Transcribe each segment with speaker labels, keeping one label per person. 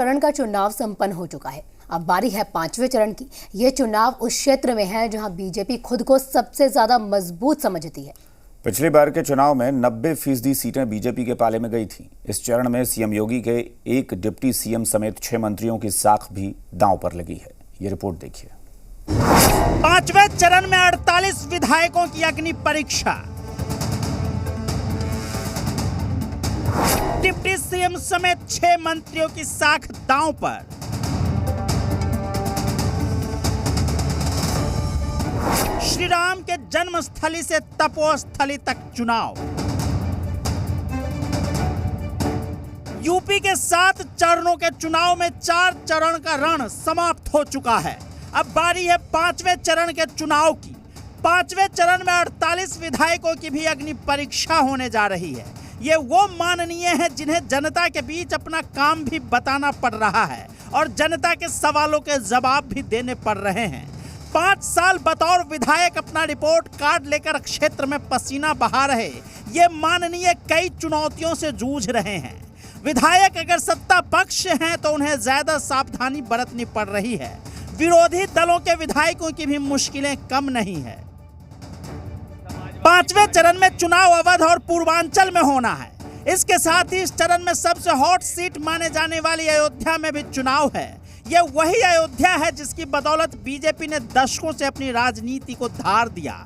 Speaker 1: चरण का चुनाव संपन्न हो चुका है। अब बारी है पांचवें चरण की। ये चुनाव उस क्षेत्र में है जहां बीजेपी खुद को सबसे ज्यादा मजबूत समझती है।
Speaker 2: पिछली बार के चुनाव में 90% सीटें बीजेपी के पाले में गई थीं। इस चरण में सीएम योगी के एक डिप्टी सीएम समेत 6 मंत्रियों की साख भी दांव पर लगी है। ये रिपोर्ट देखिए।
Speaker 3: पांचवें चरण में 48 विधायकों की अग्नि परीक्षा। डिप्टी सीएम समेत 6 मंत्रियों की साख दांव पर। श्री राम के जन्मस्थली से तपोस्थली तक चुनाव। यूपी के 7 चरणों के चुनाव में 4 चरण का रण समाप्त हो चुका है। अब बारी है पांचवें चरण के चुनाव की। पांचवें चरण में 48 विधायकों की भी अग्नि परीक्षा होने जा रही है। ये वो माननीय है जिन्हें जनता के बीच अपना काम भी बताना पड़ रहा है और जनता के सवालों के जवाब भी देने पड़ रहे हैं। 5 साल बतौर विधायक अपना रिपोर्ट कार्ड लेकर क्षेत्र में पसीना बहा रहे ये माननीय कई चुनौतियों से जूझ रहे हैं। विधायक अगर सत्ता पक्ष हैं तो उन्हें ज्यादा सावधानी बरतनी पड़ रही है। विरोधी दलों के विधायकों की भी मुश्किलें कम नहीं है। पांचवें चरण में चुनाव अवध और पूर्वांचल में होना है। इसके साथ ही इस चरण में सबसे हॉट सीट माने जाने वाली अयोध्या में भी चुनाव है। यह वही अयोध्या है जिसकी बदौलत बीजेपी ने दशकों से अपनी राजनीति को धार दिया।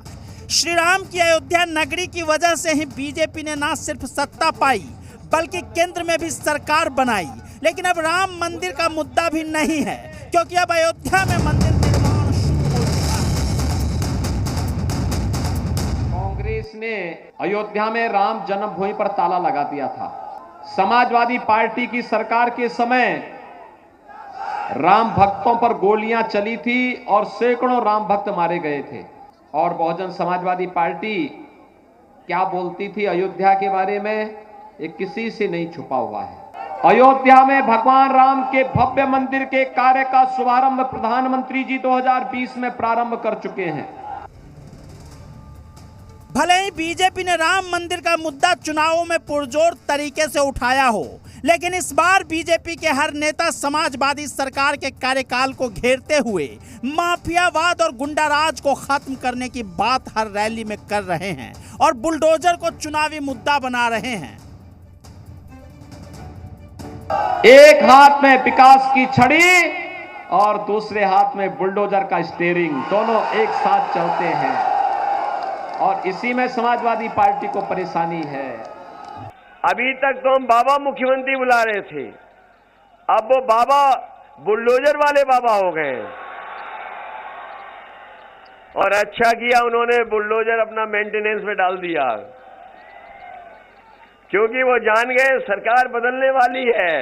Speaker 3: श्री राम की अयोध्या नगरी की वजह से ही बीजेपी ने न सिर्फ सत्ता पाई बल्कि केंद्र में भी सरकार बनाई। लेकिन अब राम मंदिर का मुद्दा भी नहीं है क्योंकि अब अयोध्या में मंदिर निर्माण शुरू हो चुका है।
Speaker 4: कांग्रेस ने अयोध्या में राम जन्मभूमि पर ताला लगा दिया था। समाजवादी पार्टी की सरकार के समय राम भक्तों पर गोलियां चली थी और सैकड़ों राम भक्त मारे गए थे। और बहुजन समाजवादी पार्टी क्या बोलती थी अयोध्या के बारे में, ये किसी से नहीं छुपा हुआ है। अयोध्या में भगवान राम के भव्य मंदिर के कार्य का शुभारंभ प्रधानमंत्री जी 2020 में प्रारंभ कर चुके हैं।
Speaker 3: भले ही बीजेपी ने राम मंदिर का मुद्दा चुनावों में पुरजोर तरीके से उठाया हो, लेकिन इस बार बीजेपी के हर नेता समाजवादी सरकार के कार्यकाल को घेरते हुए माफियावाद और गुंडाराज को खत्म करने की बात हर रैली में कर रहे हैं और बुलडोजर को चुनावी मुद्दा बना रहे हैं।
Speaker 4: एक हाथ में विकास की छड़ी और दूसरे हाथ में बुलडोजर का स्टीयरिंग, दोनों एक साथ चलते हैं और इसी में समाजवादी पार्टी को परेशानी है।
Speaker 5: अभी तक तो हम बाबा मुख्यमंत्री बुला रहे थे, अब वो बाबा बुलडोजर वाले बाबा हो गए। और अच्छा किया उन्होंने बुलडोजर अपना मेंटेनेंस में डाल दिया, क्योंकि वो जान गए सरकार बदलने वाली है।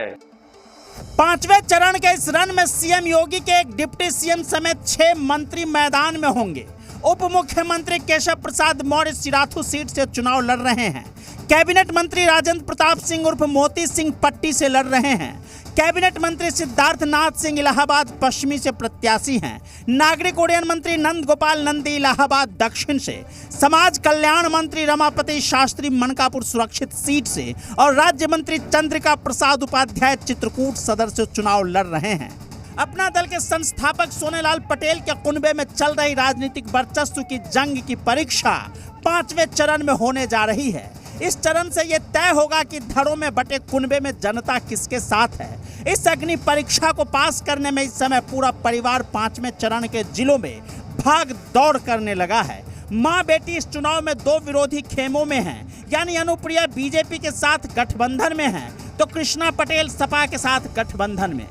Speaker 3: पांचवें चरण के इस रण में सीएम योगी के एक डिप्टी सीएम समेत 6 मंत्री मैदान में होंगे। उप मुख्यमंत्री केशव प्रसाद मौर्य सिराथू सीट से चुनाव लड़ रहे हैं। कैबिनेट मंत्री राजेंद्र प्रताप सिंह उर्फ मोती सिंह पट्टी से लड़ रहे हैं। कैबिनेट मंत्री सिद्धार्थ नाथ सिंह इलाहाबाद पश्चिमी से प्रत्याशी हैं। नागरिक उड्डयन मंत्री नंद गोपाल नंदी इलाहाबाद दक्षिण से, समाज कल्याण मंत्री रमापति शास्त्री मनकापुर सुरक्षित सीट से और राज्य मंत्री चंद्रिका प्रसाद उपाध्याय चित्रकूट सदर से चुनाव लड़ रहे हैं। अपना दल के संस्थापक सोनेलाल पटेल के कुनबे में चल रही राजनीतिक वर्चस्व की जंग की परीक्षा पांचवें चरण में होने जा रही है। इस चरण से यह तय होगा कि धड़ों में बटे कुनबे में जनता किसके साथ है। इस अग्नि परीक्षा को पास करने में इस समय पूरा परिवार पांचवें चरण के जिलों में भाग दौड़ करने लगा है। मां बेटी इस चुनाव में 2 विरोधी खेमों में हैं, यानी अनुप्रिया बीजेपी के साथ गठबंधन में है तो कृष्णा पटेल सपा के साथ गठबंधन में।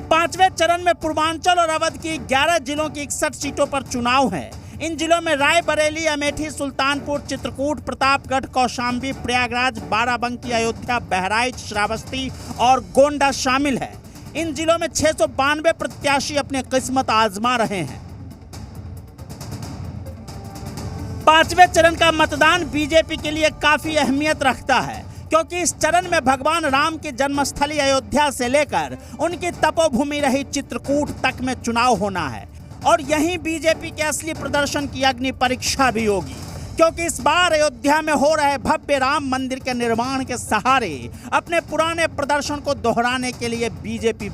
Speaker 3: पांचवें चरण में पूर्वांचल और अवध की 11 जिलों की 61 सीटों पर चुनाव है। इन जिलों में रायबरेली, अमेठी, सुल्तानपुर, चित्रकूट, प्रतापगढ़, कौशाम्बी, प्रयागराज, बाराबंकी, अयोध्या, बहराइच, श्रावस्ती और गोंडा शामिल है। इन जिलों में 692 प्रत्याशी अपनी किस्मत आजमा रहे हैं। पांचवें चरण का मतदान बीजेपी के लिए काफी अहमियत रखता है क्योंकि इस चरण में भगवान राम की जन्मस्थली अयोध्या से लेकर उनकी तपोभूमि रही चित्रकूट तक में चुनाव होना है और यहीं बीजेपी के असली प्रदर्शन की अग्नि परीक्षा भी होगी। क्योंकि इस बार अयोध्या में हो रहे भव्य राम मंदिर के निर्माण के सहारे अपने पुराने प्रदर्शन को दोहराने के लिए बीजेपी